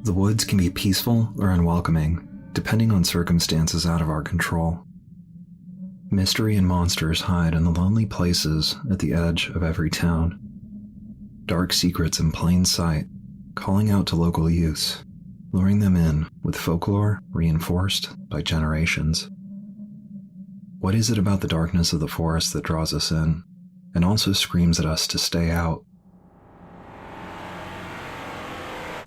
The woods can be peaceful or unwelcoming, depending on circumstances out of our control. Mystery and monsters hide in the lonely places at the edge of every town. Dark secrets in plain sight, calling out to local youths, luring them in with folklore reinforced by generations. What is it about the darkness of the forest that draws us in, and also screams at us to stay out?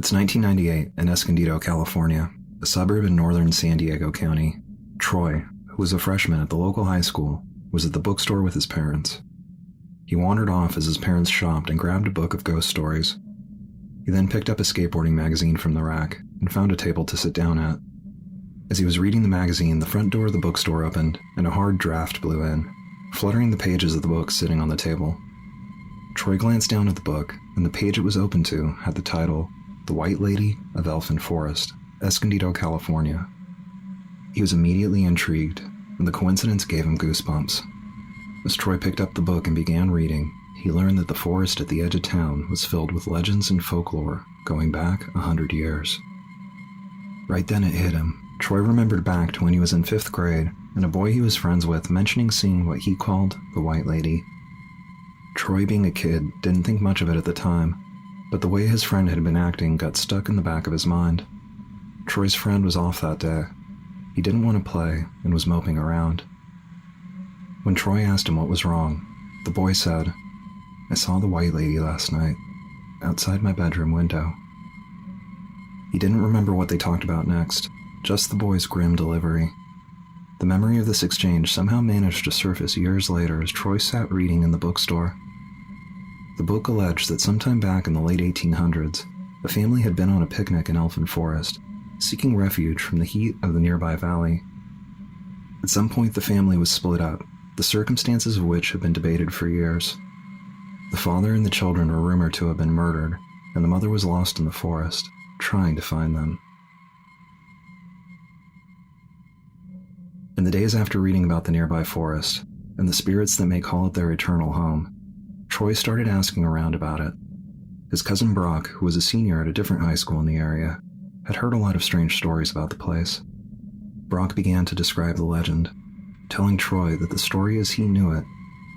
It's 1998 in Escondido, California, a suburb in northern San Diego County. Troy, who was a freshman at the local high school, was at the bookstore with his parents. He wandered off as his parents shopped and grabbed a book of ghost stories. He then picked up a skateboarding magazine from the rack and found a table to sit down at. As he was reading the magazine, the front door of the bookstore opened and a hard draft blew in, fluttering the pages of the book sitting on the table. Troy glanced down at the book, and the page it was open to had the title, The White Lady of Elfin Forest, Escondido, California. He was immediately intrigued, and the coincidence gave him goosebumps. As Troy picked up the book and began reading, he learned that the forest at the edge of town was filled with legends and folklore going back 100 years. Right then it hit him. Troy remembered back to when he was in 5th grade and a boy he was friends with mentioning seeing what he called the White Lady. Troy, being a kid, didn't think much of it at the time, but the way his friend had been acting got stuck in the back of his mind. Troy's friend was off that day. He didn't want to play and was moping around. When Troy asked him what was wrong, the boy said, "I saw the White Lady last night, outside my bedroom window." He didn't remember what they talked about next, just the boy's grim delivery. The memory of this exchange somehow managed to surface years later as Troy sat reading in the bookstore. The book alleged that sometime back in the late 1800s, a family had been on a picnic in Elfin Forest, seeking refuge from the heat of the nearby valley. At some point, the family was split up, the circumstances of which have been debated for years. The father and the children were rumored to have been murdered, and the mother was lost in the forest, trying to find them. In the days after reading about the nearby forest, and the spirits that may call it their eternal home, Troy started asking around about it. His cousin Brock, who was a senior at a different high school in the area, had heard a lot of strange stories about the place. Brock began to describe the legend, telling Troy that the story as he knew it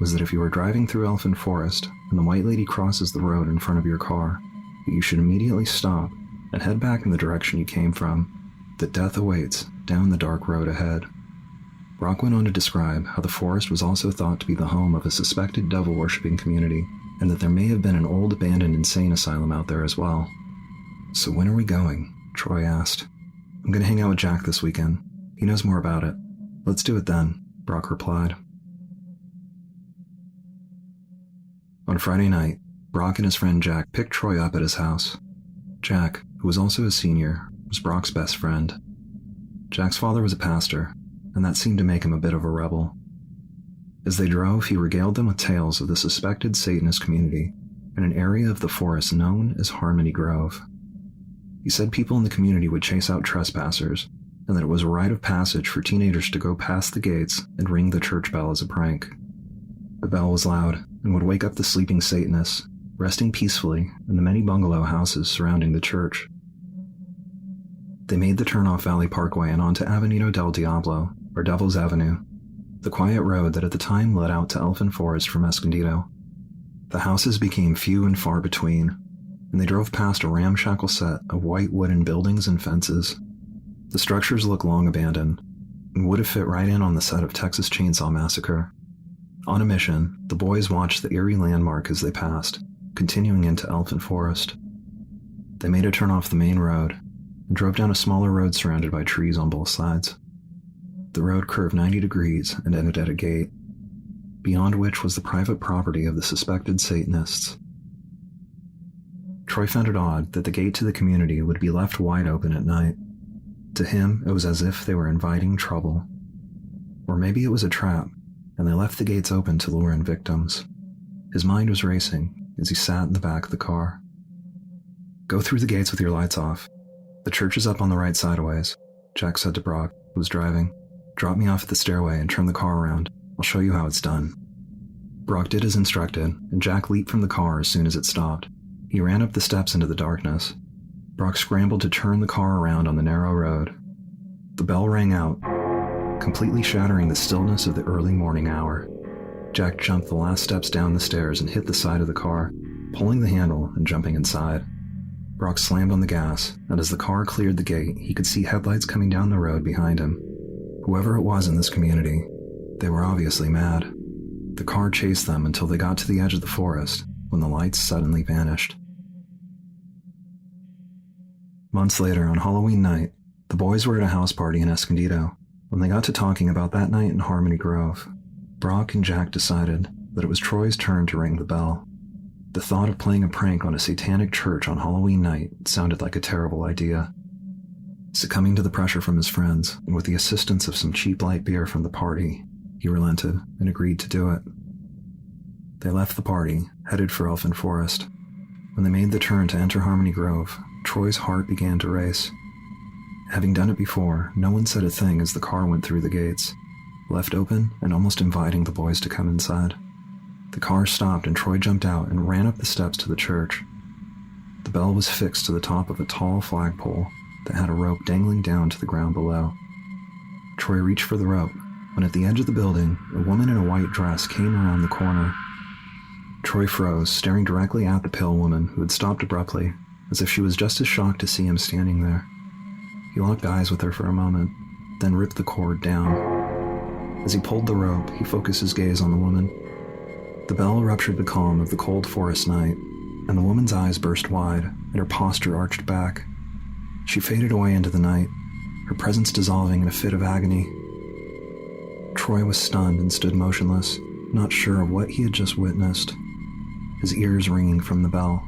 was that if you were driving through Elfin Forest and the White Lady crosses the road in front of your car, that you should immediately stop and head back in the direction you came from, that death awaits down the dark road ahead. Brock went on to describe how the forest was also thought to be the home of a suspected devil-worshipping community, and that there may have been an old abandoned insane asylum out there as well. "So when are we going?" Troy asked. "I'm going to hang out with Jack this weekend. He knows more about it." "Let's do it then," Brock replied. On Friday night, Brock and his friend Jack picked Troy up at his house. Jack, who was also a senior, was Brock's best friend. Jack's father was a pastor, and that seemed to make him a bit of a rebel. As they drove, he regaled them with tales of the suspected Satanist community in an area of the forest known as Harmony Grove. He said people in the community would chase out trespassers, and that it was a rite of passage for teenagers to go past the gates and ring the church bell as a prank. The bell was loud and would wake up the sleeping Satanists, resting peacefully in the many bungalow houses surrounding the church. They made the turn off Valley Parkway and onto Avenida del Diablo, or Devil's Avenue, the quiet road that at the time led out to Elfin Forest from Escondido. The houses became few and far between, and they drove past a ramshackle set of white wooden buildings and fences. The structures looked long abandoned, and would have fit right in on the set of Texas Chainsaw Massacre. On a mission, the boys watched the eerie landmark as they passed, continuing into Elfin Forest. They made a turn off the main road, and drove down a smaller road surrounded by trees on both sides. The road curved 90 degrees and ended at a gate, beyond which was the private property of the suspected Satanists. Troy found it odd that the gate to the community would be left wide open at night. To him, it was as if they were inviting trouble. Or maybe it was a trap, and they left the gates open to lure in victims. His mind was racing as he sat in the back of the car. "Go through the gates with your lights off. The church is up on the right side a ways," Jack said to Brock, who was driving. "Drop me off at the stairway and turn the car around. I'll show you how it's done." Brock did as instructed, and Jack leaped from the car as soon as it stopped. He ran up the steps into the darkness. Brock scrambled to turn the car around on the narrow road. The bell rang out, completely shattering the stillness of the early morning hour. Jack jumped the last steps down the stairs and hit the side of the car, pulling the handle and jumping inside. Brock slammed on the gas, and as the car cleared the gate, he could see headlights coming down the road behind him. Whoever it was in this community, they were obviously mad. The car chased them until they got to the edge of the forest, when the lights suddenly vanished. Months later, on Halloween night, the boys were at a house party in Escondido. When they got to talking about that night in Harmony Grove, Brock and Jack decided that it was Troy's turn to ring the bell. The thought of playing a prank on a satanic church on Halloween night sounded like a terrible idea. Succumbing to the pressure from his friends, and with the assistance of some cheap light beer from the party, he relented and agreed to do it. They left the party, headed for Elfin Forest. When they made the turn to enter Harmony Grove, Troy's heart began to race. Having done it before, no one said a thing as the car went through the gates, left open and almost inviting the boys to come inside. The car stopped and Troy jumped out and ran up the steps to the church. The bell was fixed to the top of a tall flagpole that had a rope dangling down to the ground below. Troy reached for the rope, when at the edge of the building, a woman in a white dress came around the corner. Troy froze, staring directly at the pale woman who had stopped abruptly, as if she was just as shocked to see him standing there. He locked eyes with her for a moment, then ripped the cord down. As he pulled the rope, he focused his gaze on the woman. The bell ruptured the calm of the cold forest night, and the woman's eyes burst wide, and her posture arched back. She faded away into the night, her presence dissolving in a fit of agony. Troy was stunned and stood motionless, not sure of what he had just witnessed, his ears ringing from the bell.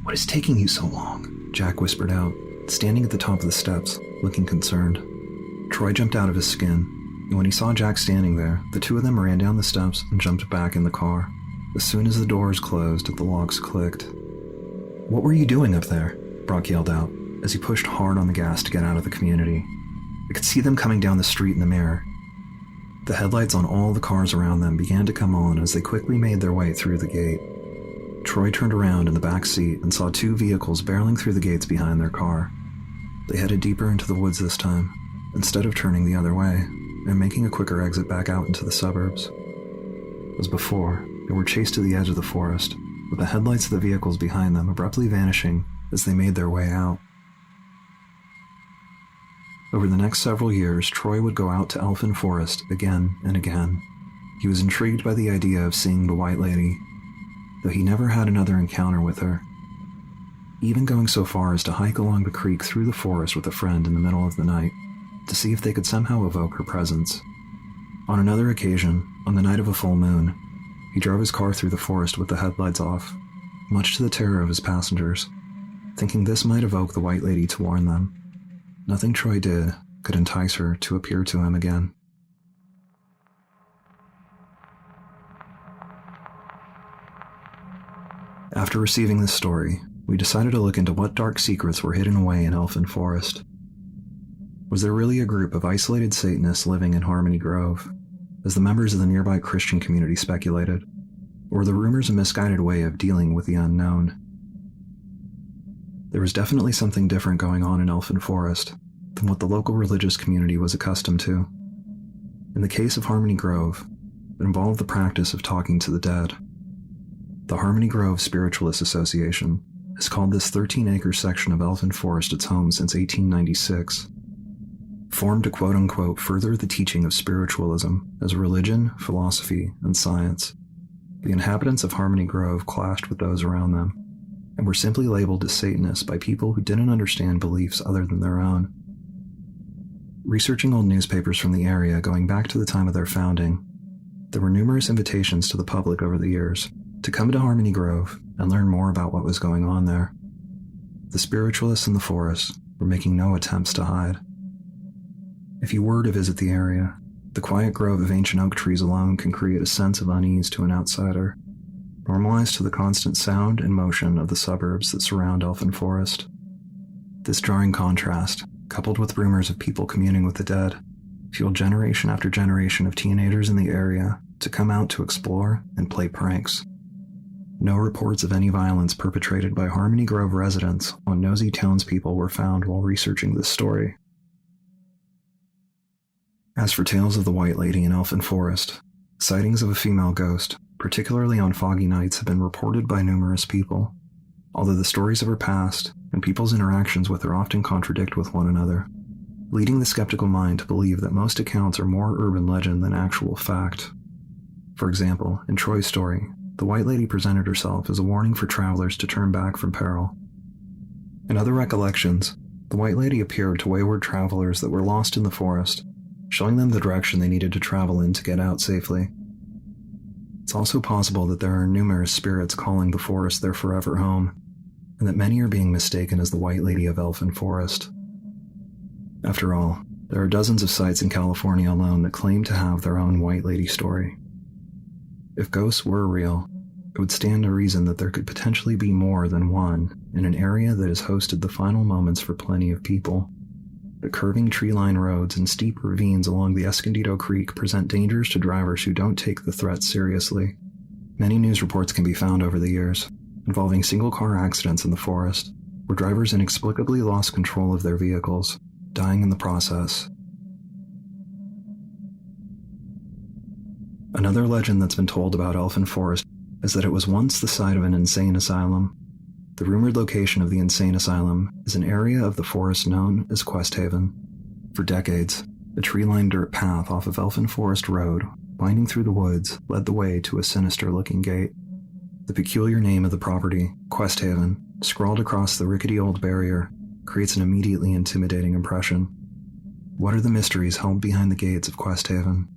"What is taking you so long?" Jack whispered out, standing at the top of the steps, looking concerned. Troy jumped out of his skin, and when he saw Jack standing there, the two of them ran down the steps and jumped back in the car. As soon as the doors closed, the locks clicked. "What were you doing up there?" Brock yelled out, as he pushed hard on the gas to get out of the community. I could see them coming down the street in the mirror. The headlights on all the cars around them began to come on as they quickly made their way through the gate. Troy turned around in the back seat and saw two vehicles barreling through the gates behind their car. They headed deeper into the woods this time, instead of turning the other way and making a quicker exit back out into the suburbs. As before, they were chased to the edge of the forest, with the headlights of the vehicles behind them abruptly vanishing as they made their way out. Over the next several years, Troy would go out to Elfin Forest again and again. He was intrigued by the idea of seeing the White Lady, though he never had another encounter with her, even going so far as to hike along the creek through the forest with a friend in the middle of the night to see if they could somehow evoke her presence. On another occasion, on the night of a full moon, he drove his car through the forest with the headlights off, much to the terror of his passengers, thinking this might evoke the White Lady to warn them. Nothing Troy did could entice her to appear to him again. After receiving this story, we decided to look into what dark secrets were hidden away in Elfin Forest. Was there really a group of isolated Satanists living in Harmony Grove, as the members of the nearby Christian community speculated, or were the rumors a misguided way of dealing with the unknown? There was definitely something different going on in Elfin Forest than what the local religious community was accustomed to. In the case of Harmony Grove, it involved the practice of talking to the dead. The Harmony Grove Spiritualist Association has called this 13-acre section of Elfin Forest its home since 1896. Formed to quote-unquote further the teaching of spiritualism as a religion, philosophy, and science, the inhabitants of Harmony Grove clashed with those around them, and were simply labeled as Satanists by people who didn't understand beliefs other than their own. Researching old newspapers from the area going back to the time of their founding, there were numerous invitations to the public over the years to come to Harmony Grove and learn more about what was going on there. The spiritualists in the forest were making no attempts to hide. If you were to visit the area, the quiet grove of ancient oak trees alone can create a sense of unease to an outsider, normalized to the constant sound and motion of the suburbs that surround Elfin Forest. This jarring contrast, coupled with rumors of people communing with the dead, fueled generation after generation of teenagers in the area to come out to explore and play pranks. No reports of any violence perpetrated by Harmony Grove residents on nosy townspeople were found while researching this story. As for tales of the White Lady in Elfin Forest, sightings of a female ghost, particularly on foggy nights, have been reported by numerous people, although the stories of her past and people's interactions with her often contradict with one another, leading the skeptical mind to believe that most accounts are more urban legend than actual fact. For example, in Troy's story, the White Lady presented herself as a warning for travelers to turn back from peril. In other recollections, the White Lady appeared to wayward travelers that were lost in the forest, showing them the direction they needed to travel in to get out safely. It's also possible that there are numerous spirits calling the forest their forever home, and that many are being mistaken as the White Lady of Elfin Forest. After all, there are dozens of sites in California alone that claim to have their own White Lady story. If ghosts were real, it would stand to reason that there could potentially be more than one in an area that has hosted the final moments for plenty of people. The curving tree-lined roads and steep ravines along the Escondido Creek present dangers to drivers who don't take the threat seriously. Many news reports can be found over the years, involving single-car accidents in the forest, where drivers inexplicably lost control of their vehicles, dying in the process. Another legend that's been told about Elfin Forest is that it was once the site of an insane asylum. The rumored location of the insane asylum is an area of the forest known as Questhaven. For decades, a tree-lined dirt path off of Elfin Forest Road, winding through the woods, led the way to a sinister-looking gate. The peculiar name of the property, Questhaven, scrawled across the rickety old barrier, creates an immediately intimidating impression. What are the mysteries held behind the gates of Questhaven?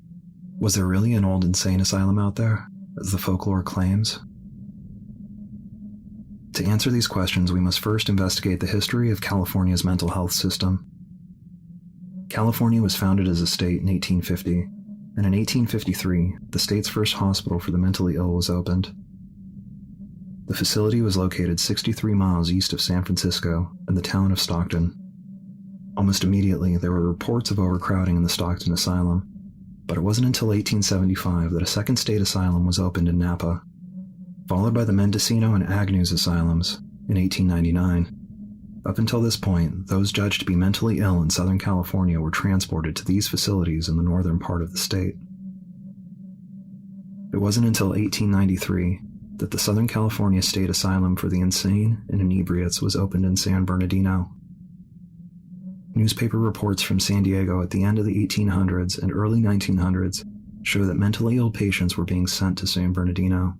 Was there really an old insane asylum out there, as the folklore claims? To answer these questions, we must first investigate the history of California's mental health system. California was founded as a state in 1850, and in 1853, the state's first hospital for the mentally ill was opened. The facility was located 63 miles east of San Francisco in the town of Stockton. Almost immediately, there were reports of overcrowding in the Stockton Asylum, but it wasn't until 1875 that a second state asylum was opened in Napa, followed by the Mendocino and Agnews asylums in 1899. Up until this point, those judged to be mentally ill in Southern California were transported to these facilities in the northern part of the state. It wasn't until 1893 that the Southern California State Asylum for the Insane and Inebriates was opened in San Bernardino. Newspaper reports from San Diego at the end of the 1800s and early 1900s show that mentally ill patients were being sent to San Bernardino.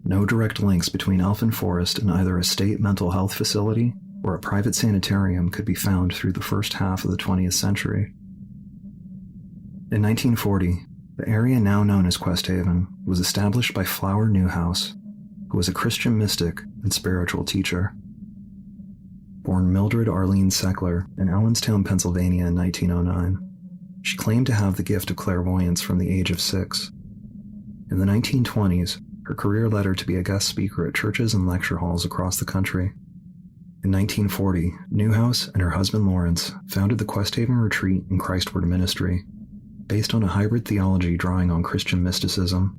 No direct links between Elfin Forest and either a state mental health facility or a private sanitarium could be found through the first half of the 20th century. In 1940, the area now known as Questhaven was established by Flower Newhouse, who was a Christian mystic and spiritual teacher. Born Mildred Arlene Seckler in Allenstown, Pennsylvania in 1909, she claimed to have the gift of clairvoyance from the age of 6. In the 1920s, her career led her to be a guest speaker at churches and lecture halls across the country. In 1940, Newhouse and her husband Lawrence founded the Questhaven Retreat and Christward Ministry, based on a hybrid theology drawing on Christian mysticism.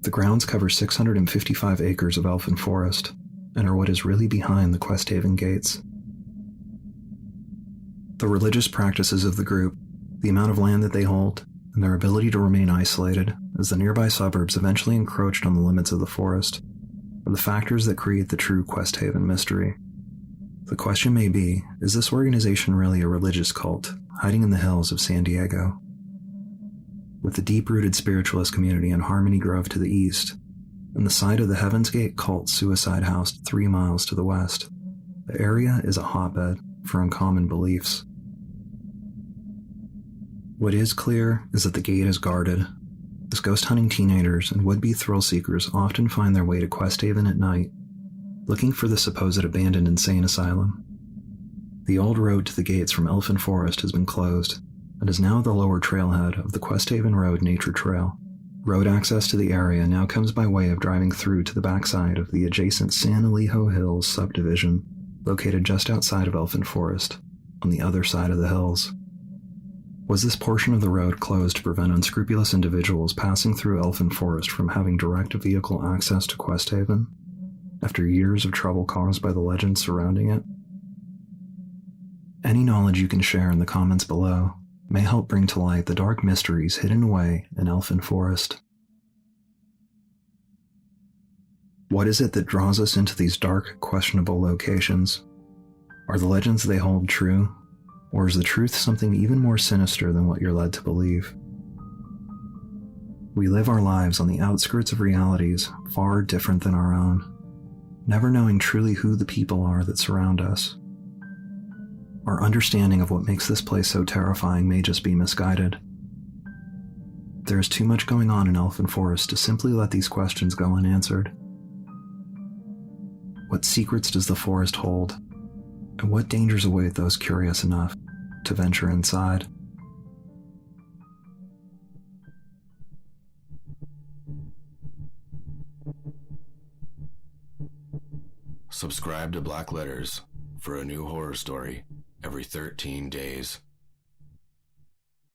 The grounds cover 655 acres of Elfin Forest, and are what is really behind the Questhaven gates. The religious practices of the group, the amount of land that they hold, and their ability to remain isolated as the nearby suburbs eventually encroached on the limits of the forest, are the factors that create the true Questhaven mystery. The question may be, is this organization really a religious cult, hiding in the hills of San Diego? With the deep-rooted spiritualist community in Harmony Grove to the east, and the site of the Heaven's Gate cult suicide house 3 miles to the west, the area is a hotbed for uncommon beliefs. What is clear is that the gate is guarded, as ghost-hunting teenagers and would-be thrill-seekers often find their way to Questhaven at night, looking for the supposed abandoned insane asylum. The old road to the gates from Elfin Forest has been closed, and is now the lower trailhead of the Questhaven Road Nature Trail. Road access to the area now comes by way of driving through to the backside of the adjacent San Elijo Hills subdivision, located just outside of Elfin Forest, on the other side of the hills. Was this portion of the road closed to prevent unscrupulous individuals passing through Elfin Forest from having direct vehicle access to Questhaven, after years of trouble caused by the legends surrounding it? Any knowledge you can share in the comments below may help bring to light the dark mysteries hidden away in Elfin Forest. What is it that draws us into these dark, questionable locations? Are the legends they hold true? Or is the truth something even more sinister than what you're led to believe? We live our lives on the outskirts of realities far different than our own, never knowing truly who the people are that surround us. Our understanding of what makes this place so terrifying may just be misguided. There is too much going on in Elfin Forest to simply let these questions go unanswered. What secrets does the forest hold? And what dangers await those curious enough to venture inside? Subscribe to Black Letters for a new horror story every 13 days.